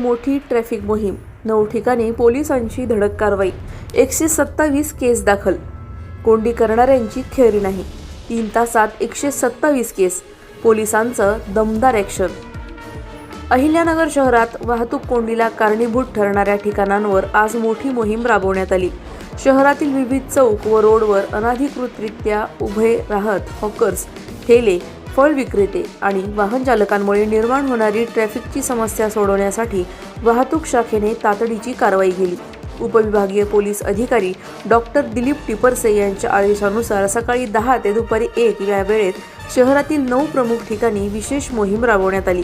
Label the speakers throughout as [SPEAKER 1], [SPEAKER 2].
[SPEAKER 1] मोठी ट्रॅफिक मोहीम, 9 ठिकाणी पोलिसांची धडक कारवाई, 127 केस दाखल. कोंडी करणाऱ्यांची खैर नाही. 3 तासात 127 केस, पोलिसांचं दमदार ॲक्शन. अहिल्यानगर शहरात वाहतूक कोंडीला कारणीभूत ठरणाऱ्या ठिकाणांवर आज मोठी मोहीम राबवण्यात आली. शहरातील विविध चौक व रोडवर अनधिकृतरित्या उभे राहत हॉकर्स, ठेले, फळ विक्रेते आणि वाहन चालकांमुळे निर्माण होणारी ट्रॅफिकची समस्या सोडवण्यासाठी वाहतूक शाखेने तातडीची कारवाई केली. उपविभागीय पोलीस अधिकारी डॉक्टर दिलीप टिपरसे यांच्या आदेशानुसार सकाळी 10 ते दुपारी 1 या वेळेत शहरातील 9 प्रमुख ठिकाणी विशेष मोहीम राबवण्यात आली.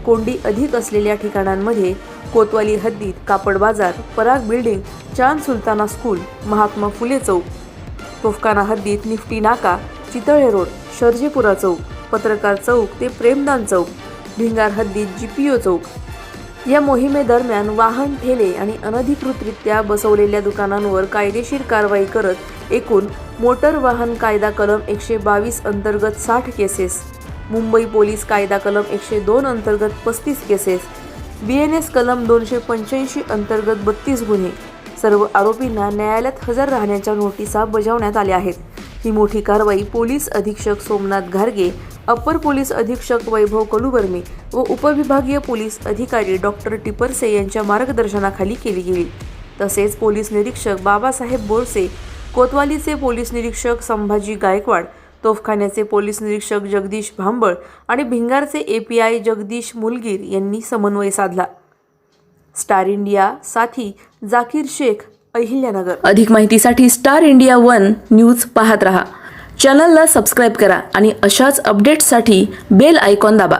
[SPEAKER 1] कोंडी अधिक असलेल्या ठिकाणांमध्ये कोतवाली हद्दीत कापड बाजार, पराग बिल्डिंग, चांद सुलताना स्कूल, महात्मा फुले चौक, तोफखाना हद्दीत निफ्टी नाका, चितळे रोड, शर्जेपुरा चौक, पत्रकार चौक ते प्रेमदान चौक, भिंगार हद्दीत GPO चौक. या मोहिमेदरम्यान वाहन, ठेले आणि अनधिकृतरित्या बसवलेल्या दुकानांवर कायदेशीर कारवाई करत एकूण मोटर वाहन कायदा कलम 122 अंतर्गत 60 केसेस, मुंबई पोलीस कायदा कलम 102 अंतर्गत 35 केसेस, BNS कलम 285 अंतर्गत 32 गुन्हे, सर्व आरोपींना न्यायालयात हजर राहण्याच्या नोटिसा बजावण्यात आल्या आहेत. ही मोठी कारवाई पोलीस अधीक्षक सोमनाथ घारगे, अप्पर पोलीस अधीक्षक वैभव कलुवर्मी व उपविभागीय पोलीस अधिकारी डॉक्टर टिपरसे यांच्या मार्गदर्शनाखाली केली गेली. तसेच पोलीस निरीक्षक बाबासाहेब बोरसे, कोतवालीचे पोलीस निरीक्षक संभाजी गायकवाड, तोफखान्याचे पोलीस निरीक्षक जगदीश भांबळ आणि भिंगारचे API जगदीश मुलगीर यांनी समन्वय साधला. स्टार इंडिया साथी जाकीर शेख, अहिल्यानगर. अधिक माहितीसाठी स्टार इंडिया 1 न्यूज पाहत रहा. चॅनलला सबस्क्राईब करा आणि अशाच अपडेट्ससाठी बेल आयकॉन दाबा.